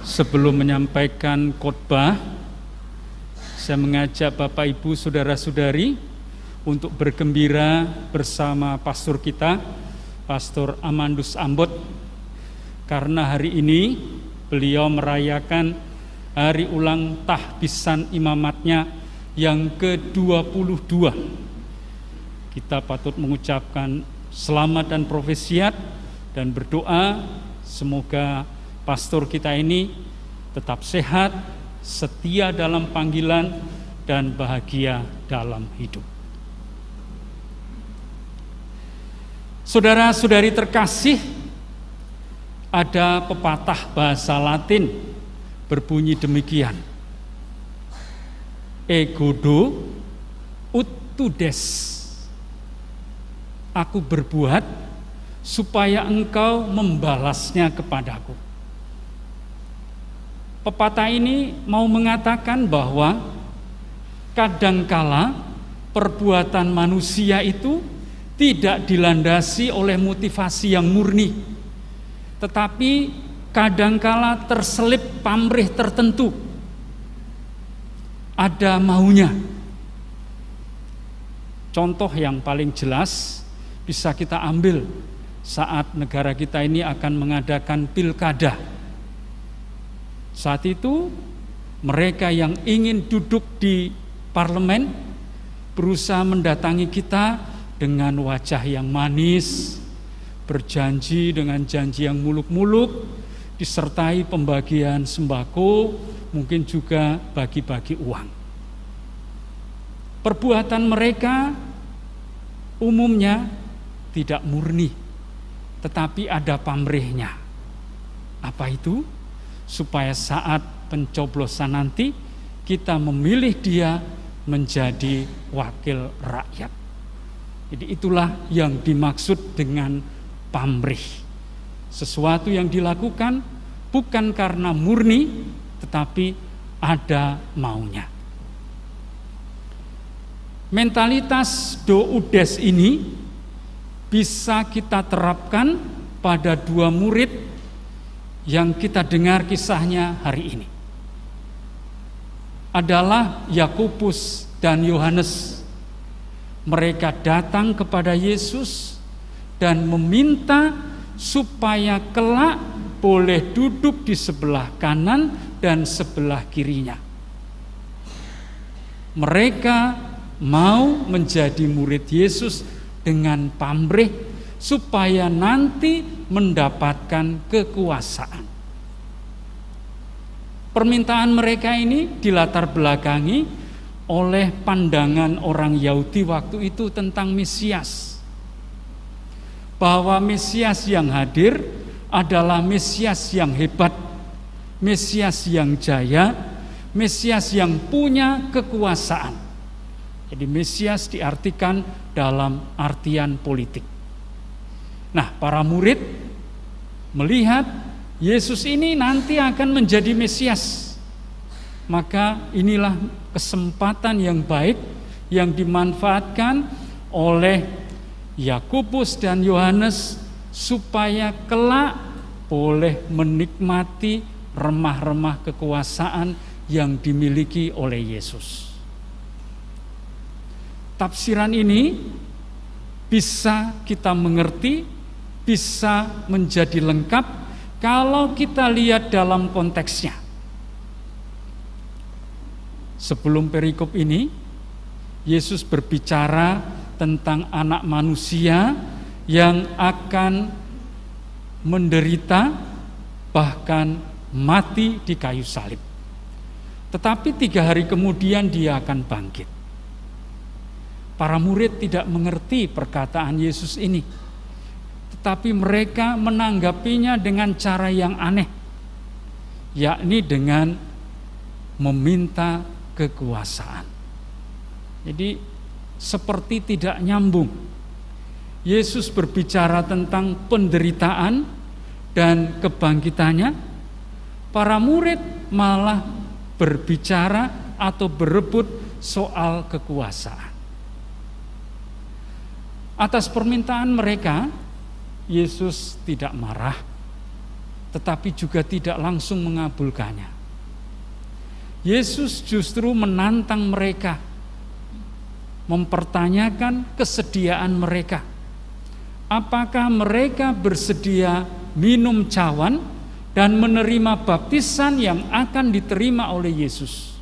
Sebelum menyampaikan khotbah, saya mengajak Bapak Ibu Saudara-saudari untuk bergembira bersama pastor kita, Pastor Amandus Ambot, karena hari ini beliau merayakan hari ulang tahbisan imamatnya yang ke-22. Kita patut mengucapkan selamat dan profesiat dan berdoa semoga pastor kita ini tetap sehat, setia dalam panggilan, dan bahagia dalam hidup. Saudara-saudari terkasih, ada pepatah bahasa Latin berbunyi demikian: Egodo ut tudes. Aku berbuat supaya engkau membalasnya kepadaku. Pepatah ini mau mengatakan bahwa kadangkala perbuatan manusia itu tidak dilandasi oleh motivasi yang murni, tetapi kadangkala terselip pamrih tertentu, ada maunya. Contoh yang paling jelas bisa kita ambil saat negara kita ini akan mengadakan pilkada. Saat itu mereka yang ingin duduk di parlemen berusaha mendatangi kita dengan wajah yang manis, berjanji dengan janji yang muluk-muluk, disertai pembagian sembako, mungkin juga bagi-bagi uang. Perbuatan mereka umumnya tidak murni, tetapi ada pamrihnya. Apa itu? Supaya saat pencoblosan nanti kita memilih dia menjadi wakil rakyat. Jadi itulah yang dimaksud dengan pamrih. Sesuatu yang dilakukan bukan karena murni, tetapi ada maunya. Mentalitas do udes ini bisa kita terapkan pada dua murid yang kita dengar kisahnya hari ini. Adalah Yakobus dan Yohanes. Mereka datang kepada Yesus dan meminta supaya kelak boleh duduk di sebelah kanan dan sebelah kirinya. Mereka mau menjadi murid Yesus dengan pamrih supaya nanti mendapatkan kekuasaan. Permintaan mereka ini dilatar belakangi oleh pandangan orang Yahudi waktu itu tentang Mesias. Bahwa Mesias yang hadir adalah Mesias yang hebat, Mesias yang jaya, Mesias yang punya kekuasaan. Jadi Mesias diartikan dalam artian politik. Nah, para murid melihat Yesus ini nanti akan menjadi Mesias. Maka inilah kesempatan yang baik yang dimanfaatkan oleh Yakobus dan Yohanes supaya kelak boleh menikmati remah-remah kekuasaan yang dimiliki oleh Yesus. Tafsiran ini bisa kita mengerti, bisa menjadi lengkap kalau kita lihat dalam konteksnya. Sebelum perikop ini, Yesus berbicara tentang anak manusia yang akan menderita, bahkan mati di kayu salib. Tetapi 3 hari kemudian dia akan bangkit. Para murid tidak mengerti perkataan Yesus ini, tetapi mereka menanggapinya dengan cara yang aneh, yakni dengan meminta kekuasaan. Jadi seperti tidak nyambung. Yesus berbicara tentang penderitaan dan kebangkitannya, para murid malah berbicara atau berebut soal kekuasaan. Atas permintaan mereka, Yesus tidak marah, tetapi juga tidak langsung mengabulkannya. Yesus justru menantang mereka, mempertanyakan kesediaan mereka. Apakah mereka bersedia minum cawan dan menerima baptisan yang akan diterima oleh Yesus?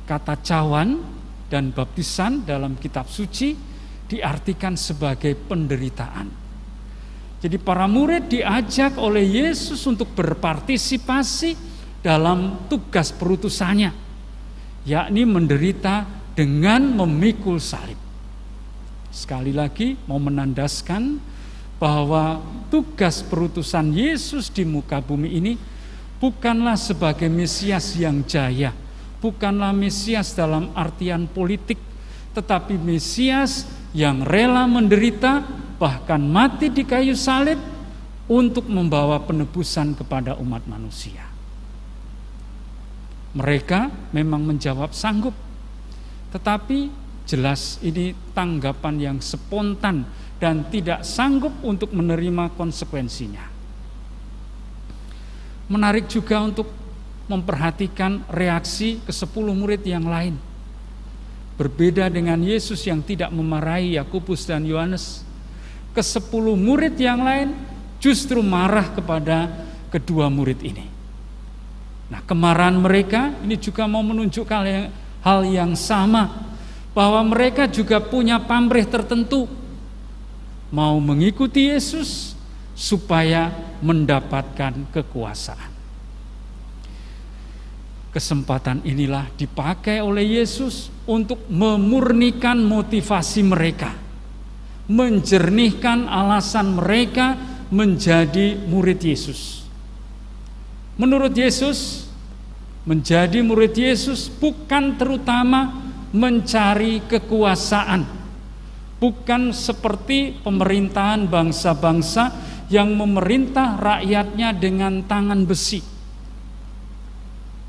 Kata cawan dan baptisan dalam kitab suci diartikan sebagai penderitaan. Jadi para murid diajak oleh Yesus untuk berpartisipasi dalam tugas perutusannya, yakni menderita dengan memikul salib. Sekali lagi mau menandaskan bahwa tugas perutusan Yesus di muka bumi ini bukanlah sebagai Mesias yang jaya, bukanlah Mesias dalam artian politik, tetapi Mesias yang rela menderita, bahkan mati di kayu salib untuk membawa penebusan kepada umat manusia. Mereka memang menjawab sanggup, tetapi jelas ini tanggapan yang spontan dan tidak sanggup untuk menerima konsekuensinya. Menarik juga untuk memperhatikan reaksi ke-10 murid yang lain. Berbeda dengan Yesus yang tidak memarahi Yakobus dan Yohanes, ke-10 murid yang lain justru marah kepada kedua murid ini. Nah, kemarahan mereka ini juga mau menunjukkan hal yang sama, bahwa mereka juga punya pamrih tertentu, mau mengikuti Yesus supaya mendapatkan kekuasaan. Kesempatan inilah dipakai oleh Yesus untuk memurnikan motivasi mereka, menjernihkan alasan mereka menjadi murid Yesus. Menurut Yesus, menjadi murid Yesus bukan terutama mencari kekuasaan, bukan seperti pemerintahan bangsa-bangsa yang memerintah rakyatnya dengan tangan besi.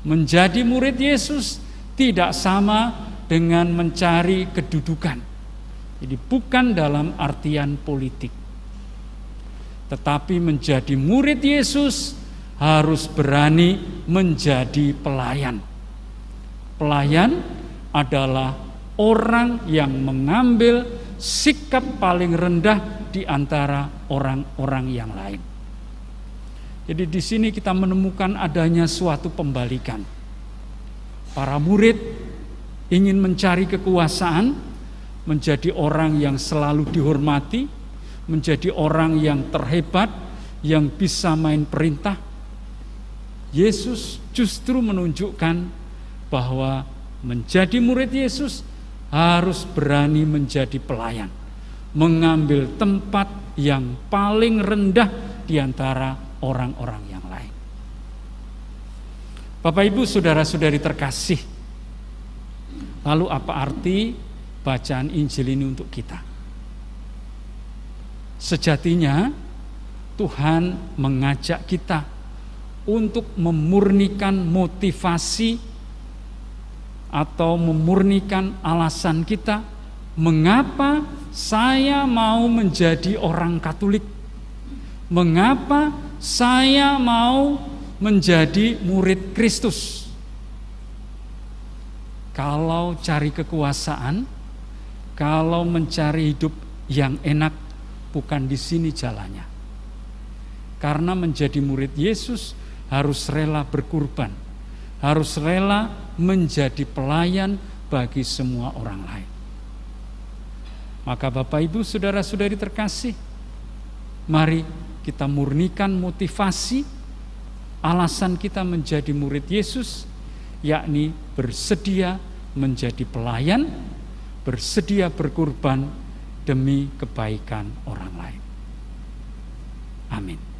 Menjadi murid Yesus tidak sama dengan mencari kedudukan. Jadi bukan dalam artian politik. Tetapi menjadi murid Yesus harus berani menjadi pelayan. Pelayan adalah orang yang mengambil sikap paling rendah di antara orang-orang yang lain. Jadi di sini kita menemukan adanya suatu pembalikan. Para murid ingin mencari kekuasaan, menjadi orang yang selalu dihormati, menjadi orang yang terhebat, yang bisa main perintah. Yesus justru menunjukkan bahwa menjadi murid Yesus harus berani menjadi pelayan, mengambil tempat yang paling rendah di antara orang-orang yang lain. Bapak Ibu, saudara-saudari terkasih, lalu apa arti bacaan Injil ini untuk kita? Sejatinya Tuhan mengajak kita untuk memurnikan motivasi atau memurnikan alasan kita, mengapa saya mau menjadi orang Katolik, mengapa saya mau menjadi murid Kristus. Kalau cari kekuasaan, kalau mencari hidup yang enak, bukan di sini jalannya. Karena menjadi murid Yesus harus rela berkorban, harus rela menjadi pelayan bagi semua orang lain. Maka Bapak Ibu, saudara-saudari terkasih, mari kita murnikan motivasi alasan kita menjadi murid Yesus, yakni bersedia menjadi pelayan, bersedia berkorban demi kebaikan orang lain. Amin.